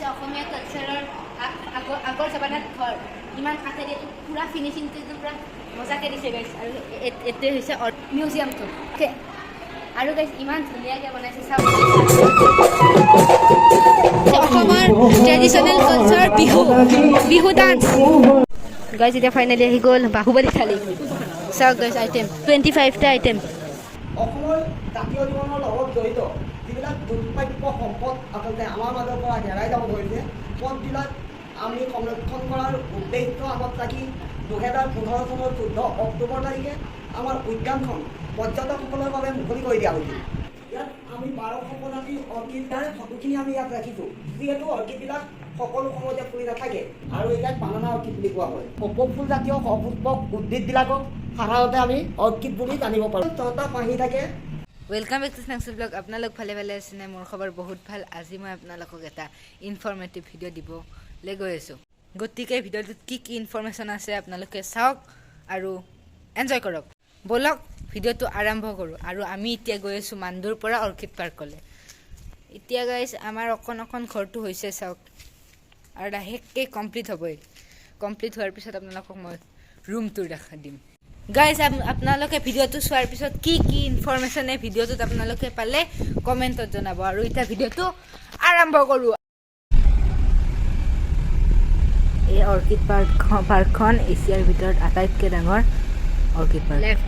হৈছে অসমীয়া কালচাৰৰ আগৰ জমানাত ঘৰ ইমান কাঠেৰে পূৰা ফিনিচিংটো পূৰা মজাকৈ দিছে গাইছ আৰু এইটোৱে হৈছে মিউজিয়ামটো অ'কে আৰু গাইছ ইমান ধুনীয়াকৈ বনাইছে চাওক অসমৰ ট্ৰেডিশ্যনেল কালচাৰ বিহু ডান্স গাইছ এতিয়া ফাইনেলি আহি গ'ল বাহুবলী থালি চাওক গাইছ আইটেম 25টা আইটেম অসমৰ জাতীয় জীৱনৰ লগত জড়িত যিবিলাক দুষ্প্ৰাপ্য সম্পদ আচলতে আমাৰ মাজৰ পৰা হেৰাই যাব ধৰিছে পথবিলাক আমি সংৰক্ষণ কৰাৰ উদ্দেশ্য আগত ৰাখি 2015 চনৰ 14 অক্টোবৰ তাৰিখে আমাৰ উদ্যানখন পৰ্যটকসকলৰ বাবে মুকলি কৰি দিয়া হৈছিল ইয়াত আমি 1200 প্ৰজাতিৰ অৰ্কিডৰ ফটোখিনি আমি ইয়াত ৰাখিছোঁ যিহেতু অৰ্কিডবিলাক সকলো সময়তে ফুলি নাথাকে আৰু ইয়াক বানানা অৰ্কিড বুলি কোৱা হয় কপৌ ফুলজাতীয় সপুষ্পক উদ্ভিদবিলাকক সাধাৰণতে আমি অৰ্কিড বুলি জানিব পাৰোঁ তহঁত পাহি থাকে ৱেলকাম বেক টু স্নেক্সল ব্লগ আপোনালোক ভালে আছেনে মোৰ খবৰ বহুত ভাল আজি মই আপোনালোকক এটা ইনফৰ্মেটিভ ভিডিঅ' দিবলৈ গৈ আছোঁ গতিকে ভিডিঅ'টোত কি ইনফৰ্মেশ্যন আছে আপোনালোকে চাওক আৰু এনজয় কৰক ব'লক ভিডিঅ'টো আৰম্ভ কৰোঁ আৰু আমি এতিয়া গৈ আছোঁ মান্দুৰ পৰা অৰ্কিড পাৰ্কলৈ এতিয়া গাইছ আমাৰ অকণ ঘৰটো হৈছে চাওক আৰু লাহেকৈ কমপ্লিট হ'বই কমপ্লিট হোৱাৰ পিছত আপোনালোকক মই ৰুমটো দেখা দিম গাইজ আপোনালোকে ভিডিঅ'টো চোৱাৰ পিছত কি ইনফৰ্মেশ্যন এই ভিডিঅ'টোত আপোনালোকে পালে কমেণ্টত জনাব আৰু এতিয়া ভিডিঅ'টো আৰম্ভ কৰোঁ এই অৰ্কিড পাৰ্কখন এছিয়াৰ ভিতৰত আটাইতকৈ ডাঙৰ অৰ্কিড পাৰ্ক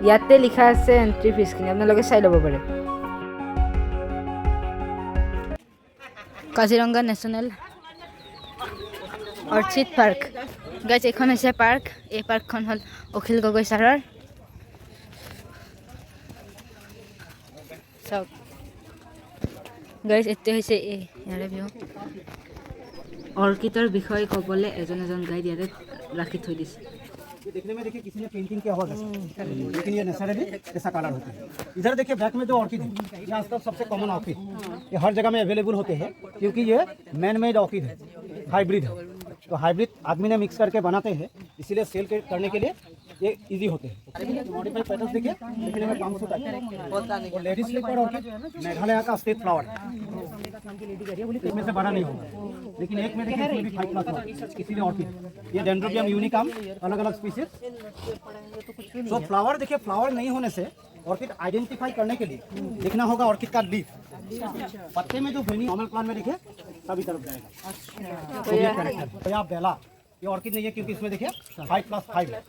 ইয়াতে লিখা আছে এণ্ট্ৰি ফিজখিনি আপোনালোকে চাই ল'ব পাৰে Kaziranga national orchid park guys এইখন হৈছে পাৰ্ক এই পাৰ্কখন হ'ল অখিল গগৈ ছাৰৰ চাওক গাইজ এইটো হৈছে ইয়াৰে ভিউ অৰ্কিডৰ বিষয়ে ক'বলৈ এজন গাইড ইয়াতে ৰাখি থৈ দিছে देखने में देखिए किसी ने पेंटिंग किया होगा लेकिन ये नेचुरली ऐसा कलर होता है इधर देखिए बैक में जो ऑर्किड है ये आजकल सबसे कॉमन ऑर्किड ये हर जगह में अवेलेबल होते हैं क्योंकि ये मैन मेड ऑर्किड है हाइब्रिड है तो हाइब्रिड आदमी ने मिक्स करके बनाते हैं इसीलिए सेल करने के लिए ये इजी होते हैं मॉडिफाइड पैटर्न्स देखिए देखने में काम होता है और लेडीज स्लीपर ऑर्किड मेघालय का स्टेट फ्लावर इसमें से बड़ा नहीं होगा लेकिन एक में देखिए इसमें भी 5 क्लास होगा इसीलिए ऑर्किड ये डेंड्रोबियम यूनिकम अलग अलग स्पीसीज तो फ्लावर देखिए फ्लावर नहीं होने से ऑर्किड आइडेंटिफाई करने के लिए देखना होगा ऑर्किड का लीफ पत्ते में जो वेनी नॉर्मल प्लांट में देखिए सभी तरफ जाएगा तो ये बेला ये ऑर्किड नहीं है क्योंकि इसमें देखिए 5+5 है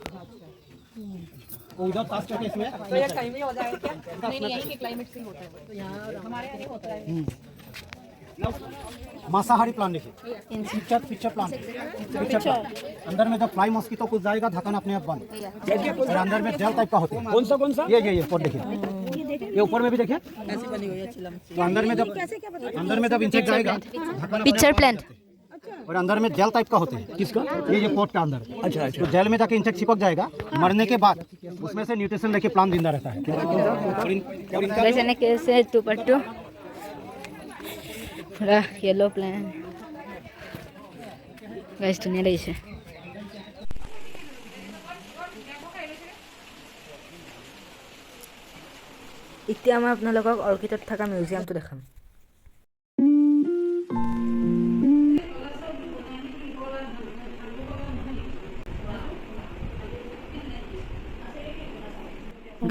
तो इधर पास करके इसमें तो ये टाइम ही हो जाएगा क्या नहीं यहीं के क्लाइमेट से होता है तो यहाँ हमारे यहाँ नहीं होता है मांसाहारी प्लांट देखिए पिक्चर प्लांट अंदर में जब फ्लाई मॉस्किटो कुछ जाएगा ढक्कन अपने आप बंद और अंदर में जेल टाइप का होता है कौन सा ये ऊपर देखिए ये ऊपर में भी देखिए ऐसी बनी हुई है तो अंदर में जब इंसेक्ट जाएगा पिक्चर प्लांट और अंदर में जेल टाइप का होते हैं किसका ये पोट का अंदर अच्छा तो जेल में जाके इंसेक्ट चिपक जाएगा मरने के बाद उसमें से न्यूट्रिशन लेके प्लांट जिंदा रहता है कैसे 2x2 पूरा येलो प्लांट गाइस धुनिया লাগিছে এতিয়া মই আপোনালোকক অৰ্কিডত থকা মিউজিয়ামটো দেখাম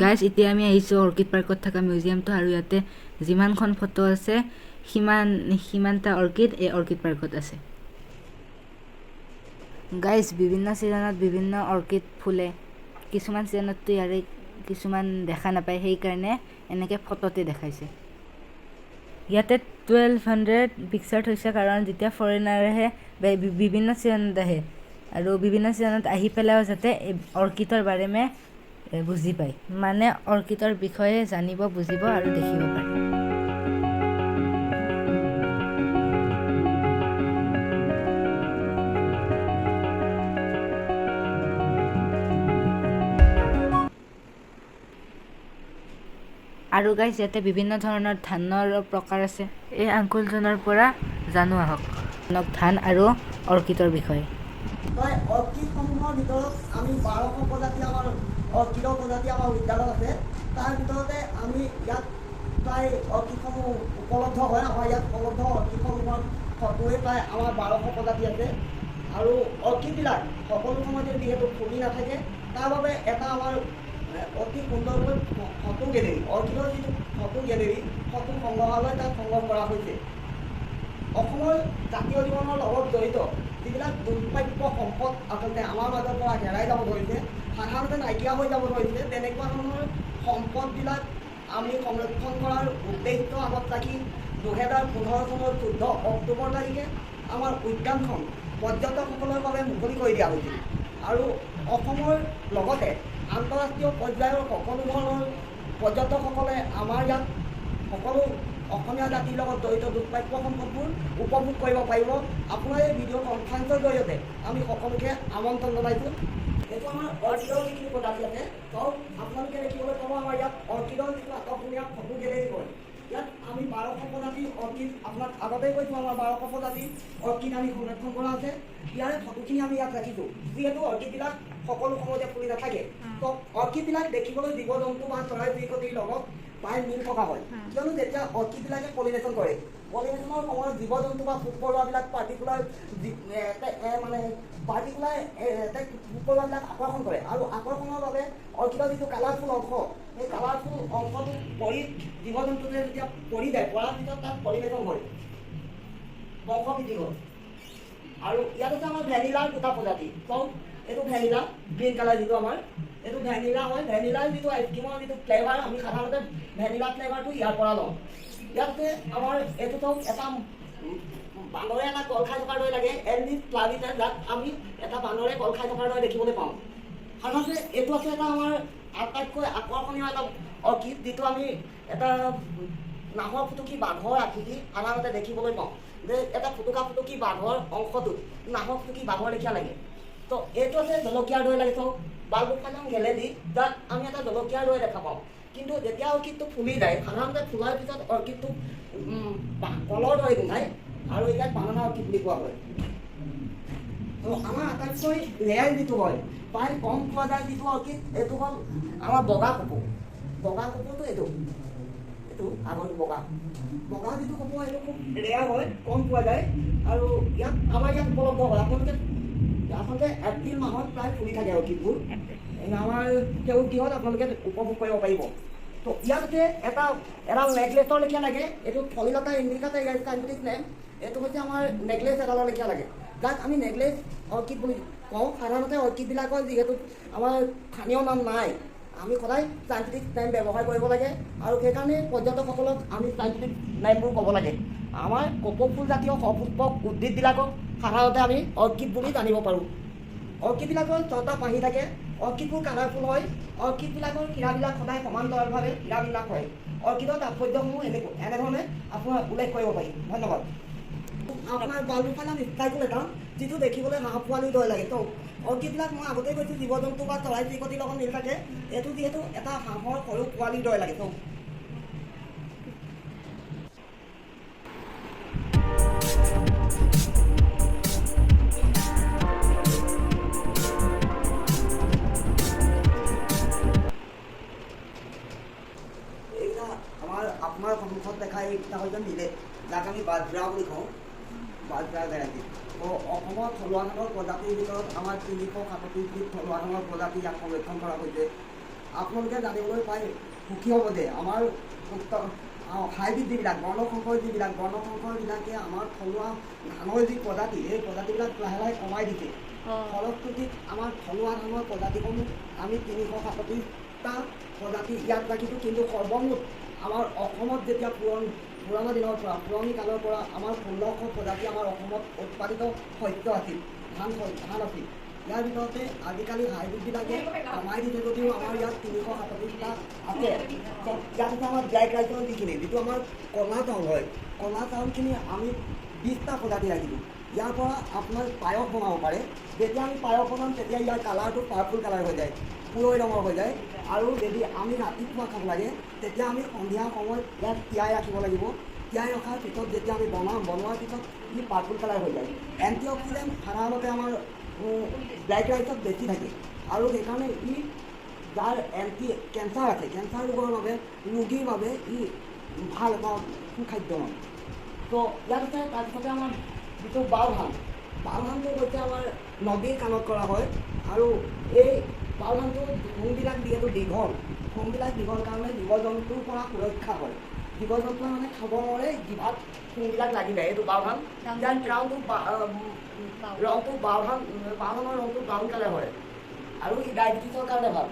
গাইজ এতিয়া আমি আহিছোঁ অৰ্কিড পাৰ্কত থকা মিউজিয়ামটো আৰু ইয়াতে যিমানখন ফটো আছে সিমানটা অৰ্কিড এই অৰ্কিড পাৰ্কত আছে গাইজ বিভিন্ন ছিজনত বিভিন্ন অৰ্কিড ফুলে কিছুমান ছিজনততো ইয়াৰে কিছুমান দেখা নাপায় সেইকাৰণে এনেকৈ ফটোতে দেখাইছে ইয়াতে 1200 পিকচাৰ হৈছে কাৰণ যেতিয়া ফৰেনাৰ আহে বিভিন্ন ছিজনত আহে আৰু বিভিন্ন ছিজনত আহি পেলাইও যাতে অৰ্কিডৰ বাৰেমে বুজি পায় মানে অৰ্কিডৰ বিষয়ে জানিব বুজিব আৰু দেখিব পাৰে আৰু গাইজ ইয়াতে বিভিন্ন ধৰণৰ ধানৰ প্ৰকাৰ আছে এই আংকুলজনৰ পৰা জানো আহক ধান আৰু অৰ্কিডৰ বিষয়ে অৰ্কিডসমূহৰ ভিতৰত আমি 1200 প্ৰজাতি আমাৰ অৰ্কিডৰ প্ৰজাতি আমাৰ উদ্যানত আছে তাৰ ভিতৰতে আমি ইয়াত প্ৰায় অৰ্কিডসমূহ উপলব্ধ হয়। আমাৰ ইয়াত উপলব্ধ অৰ্কিডসমূহৰ ফটোৱে প্ৰায় আমাৰ 1200 প্ৰজাতি আছে। আৰু অৰ্কিডবিলাক সকলো সময়তে যিহেতু ফুলি নাথাকে, তাৰ বাবে এটা আমাৰ অতি সুন্দৰকৈ ফটো গেলেৰী, অৰ্কিডৰ যিটো ফটো গেলেৰী, ফটো সংগ্ৰহালয় তাত সংগ্ৰহ কৰা হৈছে। অসমৰ জাতীয় জীৱনৰ লগত জড়িত যিবিলাক দুষ্প্ৰাপ্য সম্পদ আচলতে আমাৰ মাজৰ পৰা হেৰাই যাব ধৰিছে, সাধাৰণতে নাইকিয়া হৈ যাব ধৰিছে, তেনেকুৱা ধৰণৰ সম্পদবিলাক আমি সংৰক্ষণ কৰাৰ উদ্দেশ্য আগত ৰাখি 2015 চনৰ 14 অক্টোবৰ তাৰিখে আমাৰ উদ্যানখন পৰ্যটকসকলৰ বাবে মুকলি কৰি দিয়া হৈছিল। আৰু অসমৰ লগতে আন্তঃৰাষ্ট্ৰীয় পৰ্যায়ৰ সকলো ধৰণৰ পৰ্যটকসকলে আমাৰ ইয়াত সকলো অসমীয়া জাতিৰ লগত জড়িত দুষ্প্ৰাপ্য সম্পদবোৰ উপভোগ কৰিব পাৰিব। আপোনাৰ এই ভিডিঅ' কনফাৰেন্সৰ জৰিয়তে আমি সকলোকে আমন্ত্ৰণ জনাইছোঁ। এইটো আমাৰ অৰ্কিডৰ যিখিনি প্ৰজাতি আছে, চব আপোনালোকে দেখিবলৈ পাব। আমাৰ ইয়াত অৰ্কিডৰ যিটো আকৰ্ষণীয় ফটো গেলেৰী হয়, ইয়াত আমি 1200 প্ৰজাতিৰ অৰ্কিড, আপোনাক আগতেই কৈছোঁ আমাৰ 1200 প্ৰজাতিৰ অৰ্কিড আমি সংৰক্ষণ কৰা আছে। ইয়াৰে ফটোখিনি আমি ইয়াত ৰাখিছোঁ। যিহেতু অৰ্কিডবিলাক সকলো সময়তে ফুলি নাথাকে, তো অৰ্কিডবিলাক দেখিবলৈ জীৱ জন্তু বা চৰাই চিৰিকটিৰ লগত প্ৰায় মিল থকা হয়। কিয়নো যেতিয়া অৰ্কিডবিলাকে পলিনেশ্যন কৰে, পলিনেশ্যনৰ সময়ত জীৱ জন্তু বা পোক পৰুৱাবিলাক পাৰ্টিকুলাৰ পোক পৰুৱাবিলাক আকৰ্ষণ কৰে। আৰু আকৰ্ষণৰ বাবে অৰ্কিডৰ যিটো কালাৰফুল অংশ, সেই কালাৰফুল অংশটো পৰি জীৱ জন্তুটোৱে যেতিয়া পৰি যায়, পৰাৰ পিছত তাত পলিনেশ্যন হয়, বংশ বৃদ্ধি হয়। আৰু ইয়াত আছে আমাৰ ভেনিলাৰ দুটা প্ৰজাতি। চব এইটো ভেনিলা, গ্ৰীণ কালাৰ যিটো আমাৰ, এইটো ভেনিলা হয়। ভেনিলাৰ যিটো আইচক্ৰীমৰ যিটো ফ্লেভাৰ, আমি সাধাৰণতে ভেনিলা ফ্লেভাৰটো ইয়াৰ পৰা লওঁ। ইয়াতে আমাৰ এইটো চব এটা বান্দৰে এটা কল খাই থকাৰ দৰে লাগে, এলমিছ প্লাভিটা, যাক আমি এটা বান্দৰে কল খাই থকাৰ দৰে দেখিবলৈ পাওঁ। সাধাৰণতে এইটো আছে এটা আমাৰ আটাইতকৈ আকৰ্ষণীয় এটা অৰ্কিড, যিটো আমি এটা নাহৰ ফুটুকী বাঘৰ আকৃতি সাধাৰণতে দেখিবলৈ পাওঁ। যে এটা ফুটুকী বাঘৰ অংশটোত নাহৰ ফুটুকী বাঘৰ লেখীয়া লাগে। তো এইটো আছে জলকীয়াৰ দৰে লাগে, চাওক বালবুফালাম গেলেডি, যাক আমি এটা জলকীয়াৰ দৰে দেখা পাওঁ। কিন্তু যেতিয়া অৰ্কিডটো ফুলি যায়, সাধাৰণতে ফুলাৰ পিছত অৰ্কিডটো কলৰ দৰে গোন্ধায়, আৰু ইয়াত বানানা অৰ্কিড বুলি কোৱা হয়। তো আমাৰ আটাইতকৈ ৰেয়াৰ যিটো হয়, প্ৰায় কম পোৱা যায় যিটো অৰ্কিড, এইটো হ'ল আমাৰ বগা কপৌ। বগা কপৌটো এইটো আগৰটো বগা যিটো কপৌ, এইটো খুব ৰেয়াৰ হয়, কম পোৱা যায়। আৰু ইয়াত আমাৰ ইয়াত উপলব্ধ হয়। আপোনালোকে আচলতে এপ্ৰিল মাহত প্ৰায় ফুলি থাকে অৰ্কিডবোৰ। আমাৰ তেওঁ কিহত আপোনালোকে উপভোগ কৰিব পাৰিব। তো ইয়াতে এটা নেকলেছৰ লেখীয়া লাগে, এইটো ফলিলতা ইণ্ডিকাটা ইয়াৰ চাইণ্টিফিক নেম। এইটো হৈছে আমাৰ নেকলেছ এডালৰ লেখীয়া লাগে, যাক আমি নেকলেছ অৰ্কিড বুলি কওঁ। সাধাৰণতে অৰ্কিডবিলাকৰ যিহেতু আমাৰ স্থানীয় নাম নাই, আমি সদায় চাইণ্টিফিক নেম ব্যৱহাৰ কৰিব লাগে। আৰু সেইকাৰণে পৰ্যটকসকলক আমি চাইণ্টিফিক নেমবোৰ ক'ব লাগে। আমাৰ কপৌ ফুল জাতীয় সপুষ্পক উদ্ভিদবিলাকক সাধাৰণতে আমি অৰ্কিড বুলি জানিব পাৰোঁ। অৰ্কিডবিলাকৰ 6টা পাহি থাকে, অৰ্কিডবোৰ কালাৰফুল হয়, অৰ্কিডবিলাকৰ শিৰাবিলাক সদায় সমান্তৰালভাৱে শিৰাবিলাক হয়। অৰ্কিডৰ তাৎপৰ্যসমূহ এনেধৰণে আপোনাৰ উল্লেখ কৰিব পাৰি। ধন্যবাদ। আপোনাৰ বালবুফালাম স্পাইকুলেটাম, যিটো দেখিবলৈ হাঁহ পোৱালিৰ দৰে লাগে। তো অৰ্কিডবিলাক মই আগতেই কৈছোঁ জীৱ জন্তু বা চৰাই চিৰিকটিৰ লগত মিল থাকে। এইটো যিহেতু এটা হাঁহৰ সৰু পোৱালিৰ দৰে লাগে। তো আপোনাৰ সন্মুখত দেখা এইকেইটা হৈছে মিলে, যাক আমি বাজৰা বুলি কওঁ, বাজৰা ভেৰাইটি। তো অসমত থলুৱা ধানৰ প্ৰজাতিৰ ভিতৰত আমাৰ 337 বিধ থলুৱা ধানৰ প্ৰজাতি ইয়াত সংৰক্ষণ কৰা হৈছে। আপোনালোকে জানিবলৈ পাই সুখী হ'ব যে আমাৰ হাইব্ৰিড যিবিলাক বৰ্ণসংকৰবিলাকে আমাৰ থলুৱা ধানৰ যি প্ৰজাতি, এই প্ৰজাতিবিলাক লাহে লাহে কমাই দিছে। ফলশ্ৰুতিত আমাৰ থলুৱা ধানৰ প্ৰজাতিসমূহ আমি 337টা প্ৰজাতি ইয়াত ৰাখিছোঁ। কিন্তু সৰ্বমুঠ আমাৰ অসমত যেতিয়া পুৰণি দিনৰ পৰা, পুৰণি কালৰ পৰা আমাৰ 1600 প্ৰজাতি আমাৰ অসমত উৎপাদিত শস্য আছিল, ধান আছিল। ইয়াৰ ভিতৰতে আজিকালি হাইব্ৰিডবিলাকে কমাই দিছে যদিও আমাৰ ইয়াত 337টা আছে। ইয়াত আছে আমাৰ ব্লেক ৰাইচৰ যিটো আমাৰ কলা চাউল হয়, কলা চাউলখিনি আমি 20টা প্ৰজাতি ৰাখিছোঁ। ইয়াৰ পৰা আপোনাৰ পায়স বনাব পাৰে। যেতিয়া আমি পায়স বনাম তেতিয়া ইয়াৰ কালাৰটো পাৰ্পল কালাৰ হৈ যায়, পুৰৈ ৰঙৰ হৈ যায়। আৰু যদি আমি ৰাতিপুৱা খাব লাগে, তেতিয়া আমি সন্ধিয়া সময়ত ইয়াত তিয়াই ৰাখিব লাগিব। তিয়াই ৰখাৰ পিছত যেতিয়া আমি বনোৱাৰ পিছত ই পাৰ্পল কালাৰ হৈ যায়। এণ্টি অক্সিডেণ্ট সাধাৰণতে আমাৰ ব্লেক ৰাইচত বেছি থাকে, আৰু সেইকাৰণে ই যাৰ কেঞ্চাৰ আছে, কেঞ্চাৰ ৰোগৰ বাবে ৰোগীৰ বাবে ই ভাল এটা সুখাদ্য মানে তো ইয়াত আছে তাৰপিছতে আমাৰ যিটো বাও ধানটো হৈছে আমাৰ নদীৰ কাণত কৰা হয় আৰু এই বাও ধানটো সোমবিলাক যিহেতু সোমবিলাক দীঘল কাৰণে জীৱ জন্তুৰ পৰা সুৰক্ষা হয় জীৱ জন্তুৱে মানে খাব নোৱাৰে জিভাত সোমবিলাক লাগি যায় এইটো বাও ধান ইয়াৰ ৰংটো বাও ধানৰ ৰংটো ব্ৰাউন কালাৰ হয় আৰু ই ডায়েবেটিছৰ কাৰণে ভাল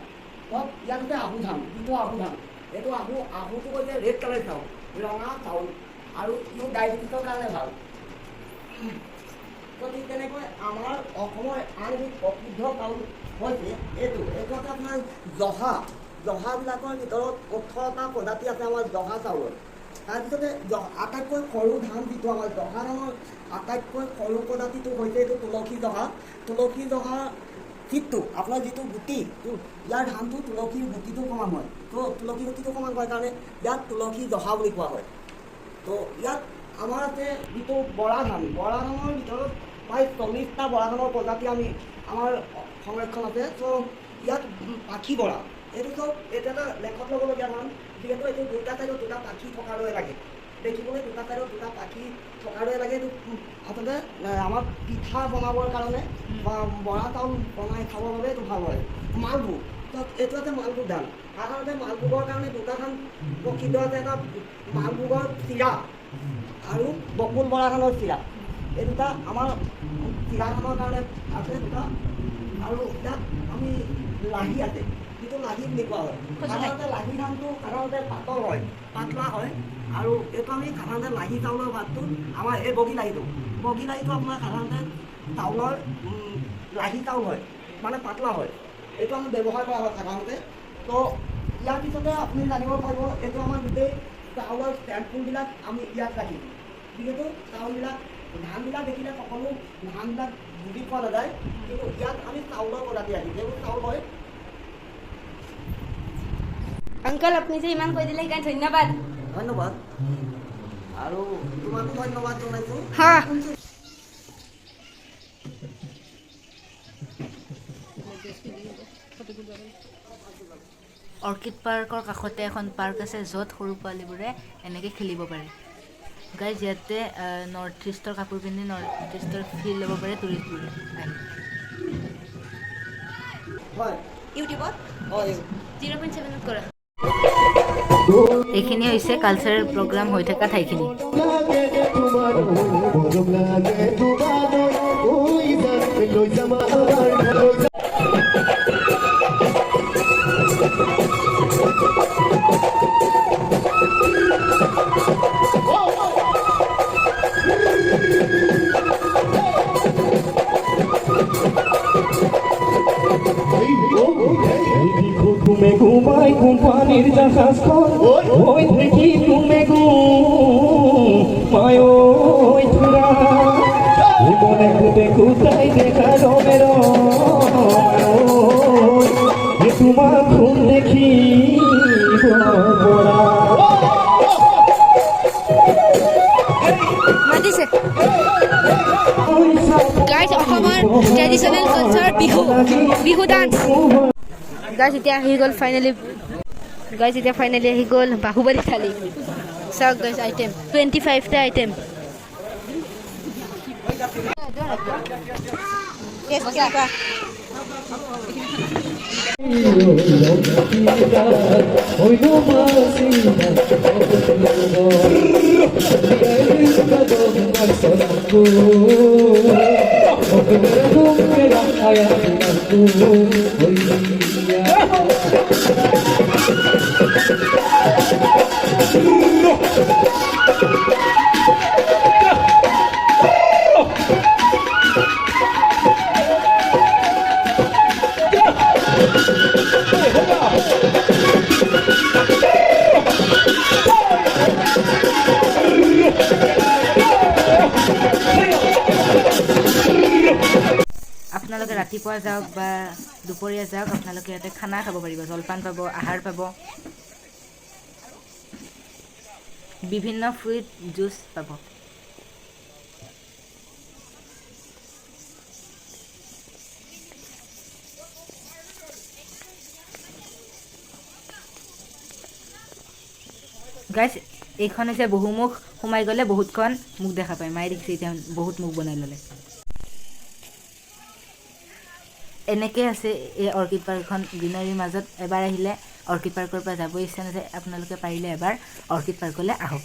ইয়াত আছে আহু ধান যিটো আহু ধান এইটো আহুটো হৈছে ৰেড কালাৰ চাউল ৰঙা চাউল আৰু ইও ডায়েবেটিছৰ কাৰণে ভাল তো ঠিক তেনেকৈ আমাৰ অসমৰ আন এবিধ প্ৰসিদ্ধ চাউল হৈছে এইটো আছে আপোনাৰ জহাবিলাকৰ ভিতৰত 18টা প্ৰজাতি আছে আমাৰ জহা চাউলৰ তাৰপিছতে আটাইতকৈ সৰু ধান যিটো আমাৰ জহা ধানৰ আটাইতকৈ সৰু প্ৰজাতিটো হৈছে এইটো তুলসী জহাৰ চিটটো আপোনাৰ যিটো গুটি ইয়াৰ ধানটো তুলসীৰ গুটিটো সমান হয় তো তুলসী গুটিটো সমান হয় কাৰণে ইয়াত তুলসী জহা বুলি কোৱা হয় তো ইয়াত আমাৰ আছে যিটো বৰা ধানৰ ভিতৰত প্ৰায় 40টা বৰা ধানৰ প্ৰজাতি আমাৰ সংৰক্ষণ আছে তো ইয়াত পাখি বৰা এইটো চব এইটো এটা লেখত ল'বলগীয়া ধান যিহেতু এইটো দুটা চাইডত দুটা পাখি থকাৰ দৰে লাগে দেখিবলৈ দুটা চাইডত দুটা পাখি থকাৰ দৰে লাগে এইটো আচলতে আমাৰ পিঠা বনাবৰ কাৰণে বা বৰা চাউল বনাই খাবৰ বাবে এইটো ভাল হয় মালভোগ এইটো আছে মালভোগ ধান সাধাৰণতে মালভোগৰ কাৰণে দুটা ধান প্ৰসিদ্ধ আছে এটা মালভোগৰ চিৰা আৰু বকুল বৰা ধানৰ চিৰা এই দুটা আমাৰ চিৰা ধানৰ কাৰণে আছে দুটা আৰু ইয়াত আমি লাহি আছে যিটো লাহি বুলি কোৱা হয় সাধাৰণতে লাহি ধানটো সাধাৰণতে পাতল হয় পাতলা হয় আৰু এইটো আমি সাধাৰণতে লাহি চাউলৰ ভাতটো আমাৰ এই বগী লাহিটো আপোনাৰ সাধাৰণতে চাউলৰ লাহি চাউল হয় মানে পাতলা হয় এইটো আমি ব্যৱহাৰ কৰা হয় সাধাৰণতে তো ইয়াৰ পিছতে আপুনি জানিব পাৰিব এইটো আমাৰ গোটেই চাউলৰ টেম্পুলবিলাক আমি ইয়াত ৰাখিম যিহেতু ধানবিলাক দেখিলে সকলো ধানবিলাক বুজি পোৱা নাযায় কিন্তু ইয়াত আমি চাউলৰ প্ৰজাতি ৰাখিম যিবোৰ চাউল হয় আংকল আপুনি যে ইমান কৈ দিলে সেইকাৰণে ধন্যবাদ আৰু তোমাকো ধন্যবাদ জনাইছোঁ অৰ্কিড পাৰ্কৰ কাষতে এখন পাৰ্ক আছে য'ত সৰু পোৱালীবোৰে এনেকৈ খেলিব পাৰে গাইজ ইয়াতে নৰ্থ ইষ্টৰ কাপোৰ পিন্ধি নৰ্থ ইষ্টৰ ফিল ল'ব পাৰে টুৰিষ্টবোৰে আহি হয় ইউটিউবত 0.7 কৰা এইখিনি হৈছে কালচাৰেল প্ৰগ্ৰাম হৈ থকা ঠাইখিনি তুমি ঘুমাই কোম্পানির জাহাজ ওই দেখি তুমি ঘুমায় ওই থুরা মনে খুঁতে খুঁতাই দেখা রমের তোমার খুন দেখি মাতিছে গাইজ অসমৰ traditional culture Bihu dance guys এতিয়া আহি গ'ল ফাইনেলি আহি গ'ল বাহুবলী থালি চাওক গাইজ আইটেম 25টা আইটেম আপোনালোকে ৰাতিপুৱা যাওক বা দুপৰীয়া যাওক আপোনালোকে ইয়াতে খানা খাব পাৰিব জলপান পাব আহাৰ পাব বিভিন্ন ফ্ৰুইট জুচ পাব গাইজ এইখন হৈছে বহুমুখ সোমাই গ'লে বহুতখন মুখ দেখা পায় মায়ে দেখিছে এতিয়া বহুত মুখ বনাই ল'লে এনেকৈ আছে এই অৰ্কিড পাৰ্কখন গ্ৰীনাৰীৰ মাজত এবাৰ আহিলে অৰ্কিড পাৰ্কৰ পৰা যাব ইচ্ছা নাযায় আপোনালোকে পাৰিলে এবাৰ অৰ্কিড পাৰ্কলৈ আহক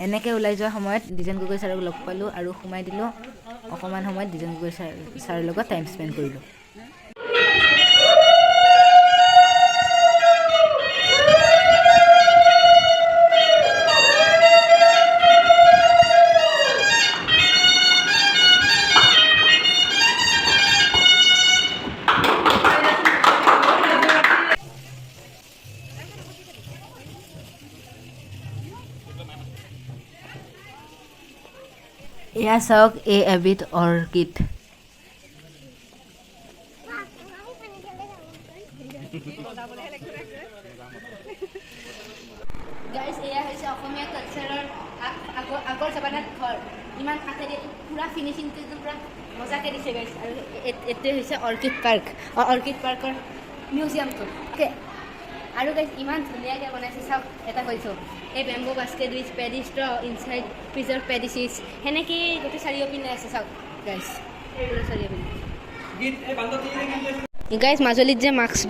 এনেকৈ ওলাই যোৱাৰ সময়ত দ্বিজেন গগৈ ছাৰক লগ পালোঁ আৰু সোমাই দিলোঁ অকণমান সময়ত দ্বিজেন গগৈ ছাৰৰ লগত টাইম স্পেণ্ড কৰিলোঁ এয়া চাওক এবিধ অৰ্কিড গাইজ এয়া হৈছে অসমীয়া কালচাৰৰ আগৰ জমানাত ঘৰ ইমান কাঠেৰে পূৰা ফিনিচিংটো পূৰা মজাকৈ দিছে গাইজ আৰু এইটোৱে হৈছে অৰ্কিড পাৰ্কৰ মিউজিয়ামটো অ'কে আৰু গাইজ ইমান ধুনীয়াকৈ বনাইছে চাওক এটা কৈছোঁ এই bamboo basket with paddy straw inside preserve paddy seeds সেনেকৈ গোটেই চাৰিওপিনে আছে চাওক গাইজ চাৰিওপিনে গাইজ মাজুলীত যে মাস্ক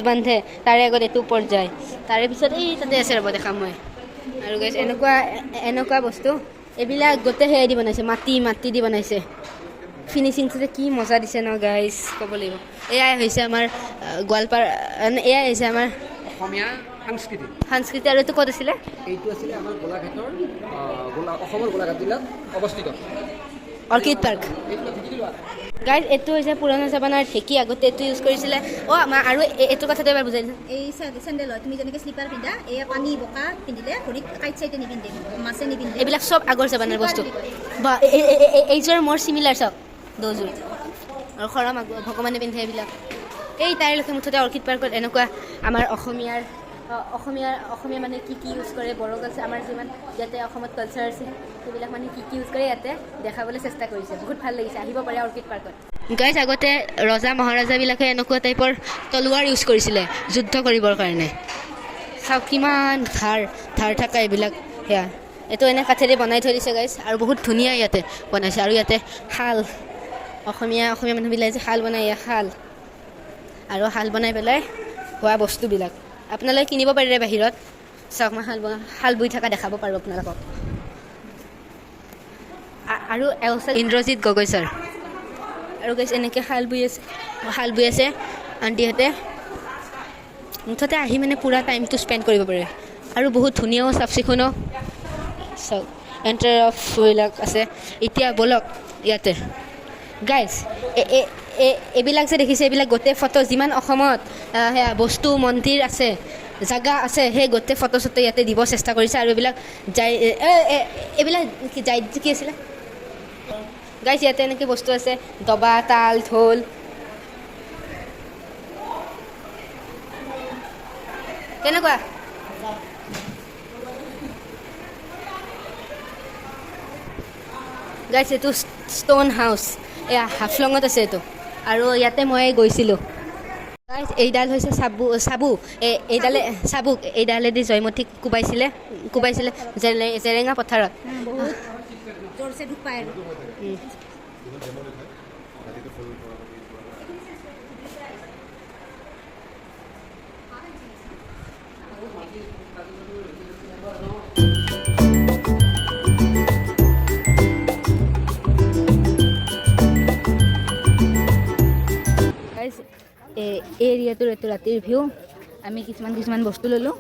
বান্ধে তাৰে আগত এইটো ওপৰত যায় তাৰে পিছত এই তাতে আছে ৰ'ব দেখাম মই আৰু গাইজ এনেকুৱা বস্তু এইবিলাক গোটেই সেয়াই দি বনাইছে মাটি দি বনাইছে ফিনিচিংটো যে কি মজা দিছে ন গাইজ ক'ব লাগিব এয়াই হৈছে আমাৰ গোৱালপাৰা এয়াই হৈছে আমাৰ অসমীয়া সংস্কৃতি আৰু এইটো ক'ত আছিলে এইটো আছিলে আমাৰ গোলাঘাটৰ অসমৰ গোলাঘাট জিলাত অৱস্থিত অৰ্কিড পাৰ্ক গাইজ এইটো হৈছে পুৰণা জামানাৰ ঢেঁকী আগতে এইটো ইউজ কৰিছিলে আৰু এইটো কথাটো এবাৰ বুজাই দিছোঁ এই চেণ্ডেল হয় তুমি যেনেকৈ শ্লিপাৰ পিন্ধা এই পানী বোকা পিন্ধিলে ভৰিত কাইট চাইটে নিপিন্ধে মাছে নিপিন্ধে এইবিলাক চব আগৰ জামানাৰ বস্তু বা এইযোৰ মোৰ চিমিলাৰ চব দহযোৰ আৰু খৰম ভগৱানে পিন্ধে এইবিলাক এই তাইলৈকে মুঠতে অৰ্কিড পাৰ্কত এনেকুৱা আমাৰ অসমীয়া মানে কি ইউজ কৰে বড়ো কালচাৰ আমাৰ যিমান ইয়াতে অসমত কালচাৰ আছে সেইবিলাক মানে কি ইউজ কৰে ইয়াতে দেখাবলৈ চেষ্টা কৰিছে বহুত ভাল লাগিছে আহিব পাৰে অৰ্কিড পাৰ্কত গাইজ আগতে ৰজা মহাৰাজাবিলাকে এনেকুৱা টাইপৰ তলোৱাৰ ইউজ কৰিছিলে যুদ্ধ কৰিবৰ কাৰণে চাওক কিমান ধাৰ থকা এইবিলাক সেয়া এইটো এনে কাঠেৰে বনাই থৈ দিছে গাইজ আৰু বহুত ধুনীয়া ইয়াতে বনাইছে আৰু ইয়াতে শাল অসমীয়া মানুহবিলাকে যে শাল বনাই শাল আৰু শাল বনাই পেলাই হোৱা বস্তুবিলাক আপোনালোকে কিনিব পাৰিলে বাহিৰত চাওক মই শাল বৈ থকা দেখাব পাৰোঁ আপোনালোকক আৰু ইন্দ্ৰজিৎ গগৈ ছাৰ আৰু গাইজ এনেকৈ শাল বৈ আছে আণ্টিহঁতে মুঠতে আহি মানে পূৰা টাইমটো স্পেণ্ড কৰিব পাৰে আৰু বহুত ধুনীয়াও চাফ চিকুণো চাওক এণ্টাৰ অফবিলাক আছে এতিয়া ব'লক ইয়াতে গাইজ এইবিলাক যে দেখিছে এইবিলাক গোটেই ফটো যিমান অসমত সেয়া বস্তু মন্দিৰ আছে জাগা আছে সেই গোটেই ফটো চটো ইয়াতে দিব চেষ্টা কৰিছে আৰু এইবিলাক কি আছিলে গাইজ ইয়াতে এনেকৈ বস্তু আছে দবা তাল ঢোল কেনেকুৱা গাইজ এইটো ষ্ট'ন হাউচ এয়া হাফলঙত আছে এইটো আৰু ইয়াতে মই গৈছিলোঁ গাইজ এইডাল হৈছে এইডালেদি জয়মতীক কোবাইছিলে জেৰেঙা পথাৰত বহুত জোৰছে দুখ পায় আৰু এৰিয়াটোৰ এইটো ৰাতিৰ ভিউ আমি কিছুমান বস্তু ল'লোঁ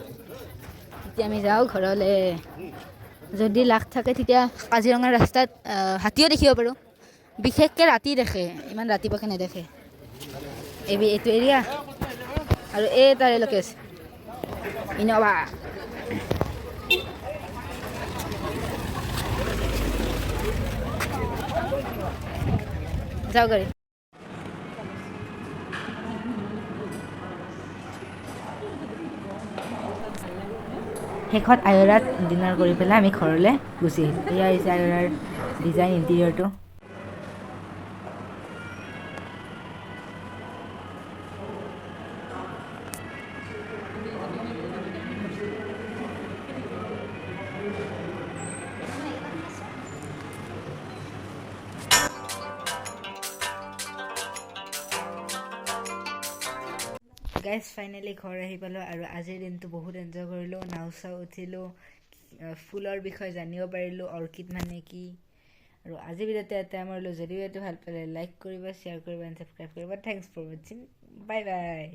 এতিয়া আমি যাওঁ ঘৰলৈ যদি লাখ থাকে তেতিয়া কাজিৰঙাৰ ৰাস্তাত হাতীও দেখিব পাৰোঁ বিশেষকৈ ৰাতি দেখে ইমান ৰাতিপুৱাকৈ নেদেখে এইটো এৰিয়া আৰু এই তাৰে লোকেশ্যন ইন'ভা যাওঁ গাড়ী শেষত আয়ৰাত ডিনাৰ কৰি পেলাই আমি ঘৰলৈ গুচি আহিলোঁ এয়া হৈছে আয়ৰাৰ ডিজাইন ইণ্টেৰিয়ৰটো গাইজ ফাইনেলি ঘৰ আহি পালোঁ আৰু আজিৰ দিনটো বহুত এনজয় কৰিলোঁ, নাও চাও উঠিলোঁ, ফুলৰ বিষয়ে জানিব পাৰিলোঁ, অৰ্কিড মানে কি। আৰু আজি ভিডিঅ'টো এটা আমাৰ যদি ভিডিঅ'টো ভাল পালে লাইক কৰিব, শ্বেয়াৰ কৰিব, এণ্ড ছাবস্ক্ৰাইব কৰিব। থেংকছ ফৰ ৱাচিং, বাই বাই।